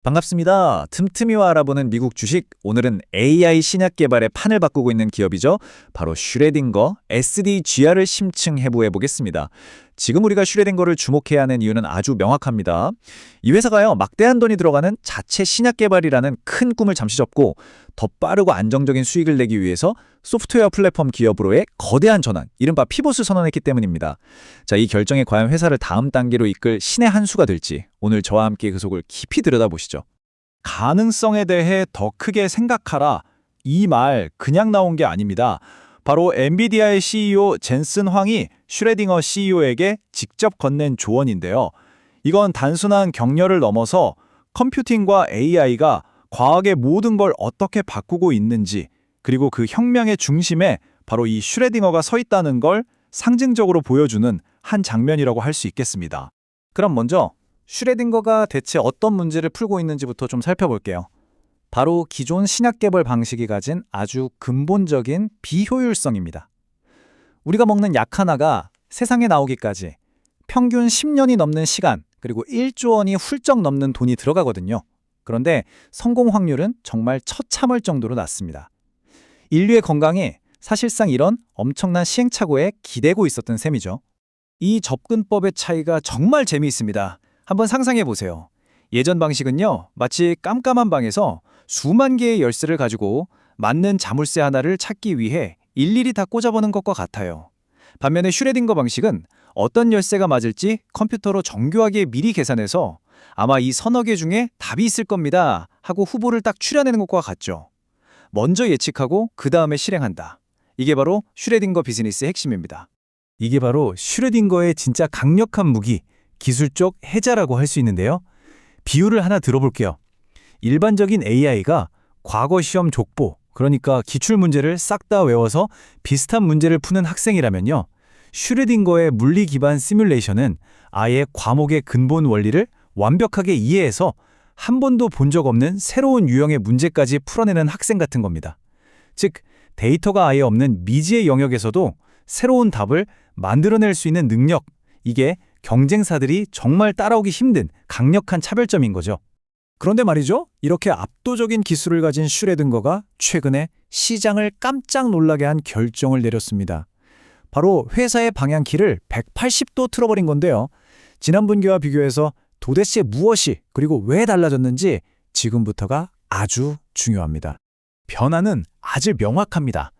반갑습니다. 틈틈이와 알아보는 미국 주식. 오늘은 AI 신약 개발의 판을 바꾸고 있는 기업이죠. 바로 슈레딩거 SDGR을 심층 해부해 보겠습니다. 지금 우리가 슈레딩거를 주목해야 하는 이유는 아주 명확합니다. 이 회사가요, 막대한 돈이 들어가는 자체 신약 개발이라는 큰 꿈을 잠시 접고 더 빠르고 안정적인 수익을 내기 위해서 소프트웨어 플랫폼 기업으로의 거대한 전환, 이른바 피봇을 선언했기 때문입니다. 자, 이 결정이 과연 회사를 다음 단계로 이끌 신의 한 수가 될지 오늘 저와 함께 그 속을 깊이 들여다보시죠. 가능성에 대해 더 크게 생각하라. 이 말 그냥 나온 게 아닙니다. 바로 엔비디아의 CEO 젠슨 황이 슈레딩거 CEO에게 직접 건넨 조언인데요. 이건 단순한 격려를 넘어서 컴퓨팅과 AI가 과학의 모든 걸 어떻게 바꾸고 있는지, 그리고 그 혁명의 중심에 바로 이 슈레딩거가 서 있다는 걸 상징적으로 보여주는 한 장면이라고 할 수 있겠습니다. 그럼 먼저 슈레딩거가 대체 어떤 문제를 풀고 있는지부터 좀 살펴볼게요. 바로 기존 신약 개발 방식이 가진 아주 근본적인 비효율성입니다. 우리가 먹는 약 하나가 세상에 나오기까지 평균 10년이 넘는 시간, 그리고 1조 원이 훌쩍 넘는 돈이 들어가거든요. 그런데 성공 확률은 정말 처참할 정도로 낮습니다. 인류의 건강이 사실상 이런 엄청난 시행착오에 기대고 있었던 셈이죠. 이 접근법의 차이가 정말 재미있습니다. 한번 상상해 보세요. 예전 방식은요, 마치 깜깜한 방에서 수만 개의 열쇠를 가지고 맞는 자물쇠 하나를 찾기 위해 일일이 다 꽂아보는 것과 같아요. 반면에 슈레딩거 방식은 어떤 열쇠가 맞을지 컴퓨터로 정교하게 미리 계산해서 아마 이 서너 개 중에 답이 있을 겁니다 하고 후보를 딱 추려내는 것과 같죠. 먼저 예측하고 그 다음에 실행한다. 이게 바로 슈레딩거 비즈니스의 핵심입니다. 이게 바로 슈레딩거의 진짜 강력한 무기, 기술적 해자라고 할 수 있는데요. 비유를 하나 들어볼게요. 일반적인 AI가 과거 시험 족보, 그러니까 기출문제를 싹 다 외워서 비슷한 문제를 푸는 학생이라면요, 슈레딩거의 물리 기반 시뮬레이션은 아예 과목의 근본 원리를 완벽하게 이해해서 한 번도 본 적 없는 새로운 유형의 문제까지 풀어내는 학생 같은 겁니다. 즉, 데이터가 아예 없는 미지의 영역에서도 새로운 답을 만들어낼 수 있는 능력, 이게 경쟁사들이 정말 따라오기 힘든 강력한 차별점인 거죠. 그런데 말이죠, 이렇게 압도적인 기술을 가진 슈레딩거가 최근에 시장을 깜짝 놀라게 한 결정을 내렸습니다. 바로 회사의 방향키를 180도 틀어버린 건데요. 지난 분기와 비교해서 도대체 무엇이, 그리고 왜 달라졌는지 지금부터가 아주 중요합니다. 변화는 아주 명확합니다.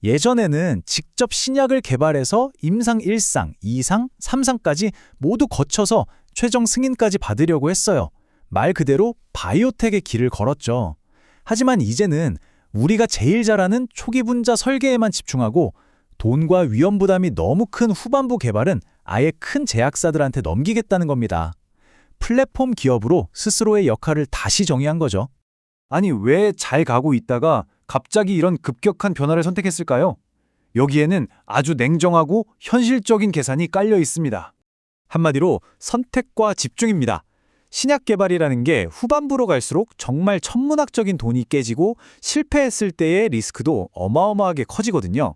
예전에는 직접 신약을 개발해서 임상 1상, 2상, 3상까지 모두 거쳐서 최종 승인까지 받으려고 했어요. 말 그대로 바이오텍의 길을 걸었죠. 하지만 이제는 우리가 제일 잘하는 초기 분자 설계에만 집중하고 돈과 위험 부담이 너무 큰 후반부 개발은 아예 큰 제약사들한테 넘기겠다는 겁니다. 플랫폼 기업으로 스스로의 역할을 다시 정의한 거죠. 아니, 왜 잘 가고 있다가 갑자기 이런 급격한 변화를 선택했을까요? 여기에는 아주 냉정하고 현실적인 계산이 깔려 있습니다. 한마디로 선택과 집중입니다. 신약 개발이라는 게 후반부로 갈수록 정말 천문학적인 돈이 깨지고 실패했을 때의 리스크도 어마어마하게 커지거든요.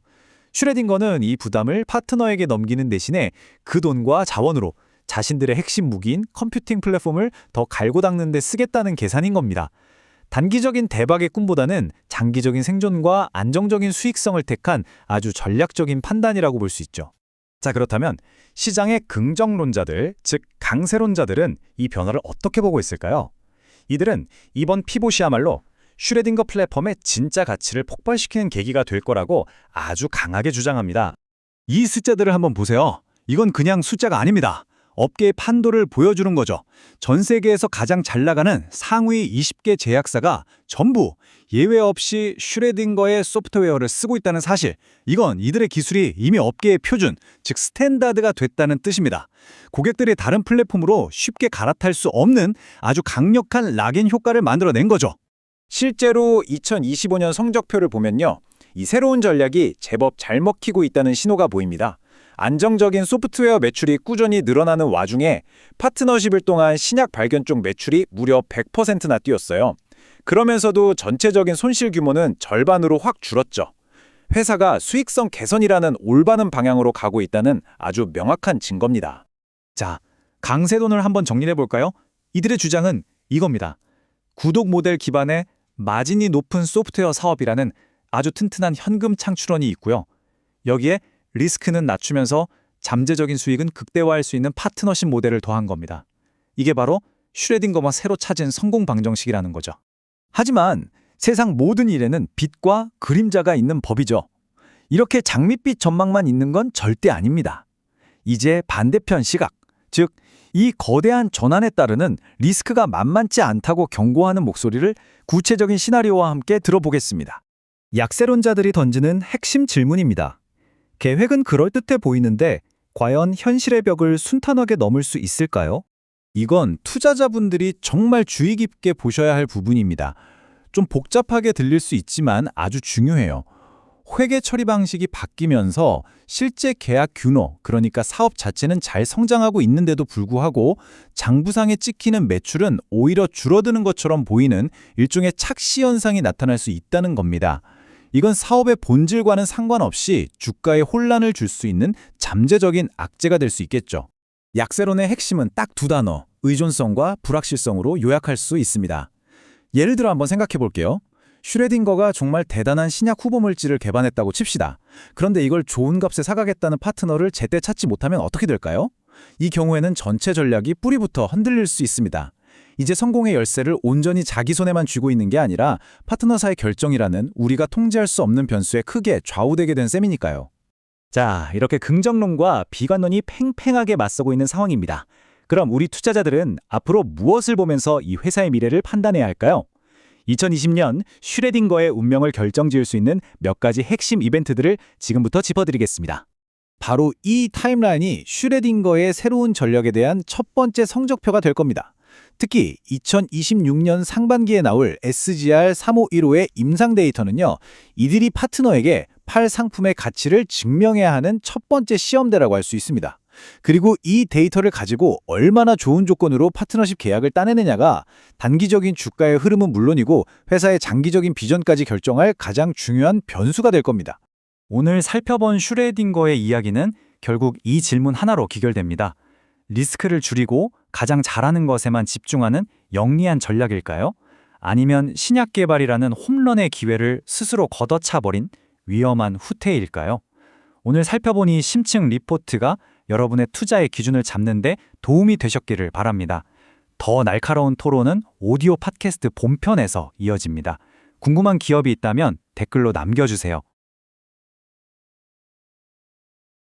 슈레딩거는 이 부담을 파트너에게 넘기는 대신에 그 돈과 자원으로 자신들의 핵심 무기인 컴퓨팅 플랫폼을 더 갈고 닦는 데 쓰겠다는 계산인 겁니다. 단기적인 대박의 꿈보다는 장기적인 생존과 안정적인 수익성을 택한 아주 전략적인 판단이라고 볼 수 있죠. 자, 그렇다면 시장의 긍정론자들, 즉 강세론자들은 이 변화를 어떻게 보고 있을까요? 이들은 이번 피봇이야말로 슈레딩거 플랫폼의 진짜 가치를 폭발시키는 계기가 될 거라고 아주 강하게 주장합니다. 이 숫자들을 한번 보세요. 이건 그냥 숫자가 아닙니다. 업계의 판도를 보여주는 거죠. 전 세계에서 가장 잘 나가는 상위 20개 제약사가 전부 예외 없이 슈레딩거의 소프트웨어를 쓰고 있다는 사실, 이건 이들의 기술이 이미 업계의 표준, 즉 스탠다드가 됐다는 뜻입니다. 고객들이 다른 플랫폼으로 쉽게 갈아탈 수 없는 아주 강력한 락인 효과를 만들어낸 거죠. 실제로 2025년 성적표를 보면요, 이 새로운 전략이 제법 잘 먹히고 있다는 신호가 보입니다. 안정적인 소프트웨어 매출이 꾸준히 늘어나는 와중에 파트너십을 통한 신약 발견 쪽 매출이 무려 100%나 뛰었어요. 그러면서도 전체적인 손실 규모는 절반으로 확 줄었죠. 회사가 수익성 개선이라는 올바른 방향으로 가고 있다는 아주 명확한 증거입니다. 자, 강세돈을 한번 정리해 볼까요? 이들의 주장은 이겁니다. 구독 모델 기반의 마진이 높은 소프트웨어 사업이라는 아주 튼튼한 현금 창출원이 있고요. 여기에 리스크는 낮추면서 잠재적인 수익은 극대화할 수 있는 파트너십 모델을 더한 겁니다. 이게 바로 슈레딩거가 새로 찾은 성공 방정식이라는 거죠. 하지만 세상 모든 일에는 빛과 그림자가 있는 법이죠. 이렇게 장밋빛 전망만 있는 건 절대 아닙니다. 이제 반대편 시각, 즉 이 거대한 전환에 따르는 리스크가 만만치 않다고 경고하는 목소리를 구체적인 시나리오와 함께 들어보겠습니다. 약세론자들이 던지는 핵심 질문입니다. 계획은 그럴듯해 보이는데 과연 현실의 벽을 순탄하게 넘을 수 있을까요? 이건 투자자분들이 정말 주의 깊게 보셔야 할 부분입니다. 좀 복잡하게 들릴 수 있지만 아주 중요해요. 회계 처리 방식이 바뀌면서 실제 계약 균호, 그러니까 사업 자체는 잘 성장하고 있는데도 불구하고 장부상에 찍히는 매출은 오히려 줄어드는 것처럼 보이는 일종의 착시 현상이 나타날 수 있다는 겁니다. 이건 사업의 본질과는 상관없이 주가에 혼란을 줄 수 있는 잠재적인 악재가 될 수 있겠죠. 약세론의 핵심은 딱 두 단어, 의존성과 불확실성으로 요약할 수 있습니다. 예를 들어 한번 생각해 볼게요. 슈레딩거가 정말 대단한 신약 후보 물질을 개발했다고 칩시다. 그런데 이걸 좋은 값에 사가겠다는 파트너를 제때 찾지 못하면 어떻게 될까요? 이 경우에는 전체 전략이 뿌리부터 흔들릴 수 있습니다. 이제 성공의 열쇠를 온전히 자기 손에만 쥐고 있는 게 아니라 파트너사의 결정이라는 우리가 통제할 수 없는 변수에 크게 좌우되게 된 셈이니까요. 자, 이렇게 긍정론과 비관론이 팽팽하게 맞서고 있는 상황입니다. 그럼 우리 투자자들은 앞으로 무엇을 보면서 이 회사의 미래를 판단해야 할까요? 2020년 슈레딩거의 운명을 결정지을 수 있는 몇 가지 핵심 이벤트들을 지금부터 짚어드리겠습니다. 바로 이 타임라인이 슈레딩거의 새로운 전략에 대한 첫 번째 성적표가 될 겁니다. 특히 2026년 상반기에 나올 SGR3515의 임상 데이터는요, 이들이 파트너에게 팔 상품의 가치를 증명해야 하는 첫 번째 시험대라고 할 수 있습니다. 그리고 이 데이터를 가지고 얼마나 좋은 조건으로 파트너십 계약을 따내느냐가 단기적인 주가의 흐름은 물론이고 회사의 장기적인 비전까지 결정할 가장 중요한 변수가 될 겁니다. 오늘 살펴본 슈레딩거의 이야기는 결국 이 질문 하나로 귀결됩니다. 리스크를 줄이고 가장 잘하는 것에만 집중하는 영리한 전략일까요? 아니면 신약 개발이라는 홈런의 기회를 스스로 걷어차버린 위험한 후퇴일까요? 오늘 살펴본 이 심층 리포트가 여러분의 투자의 기준을 잡는 데 도움이 되셨기를 바랍니다. 더 날카로운 토론은 오디오 팟캐스트 본편에서 이어집니다. 궁금한 기업이 있다면 댓글로 남겨주세요.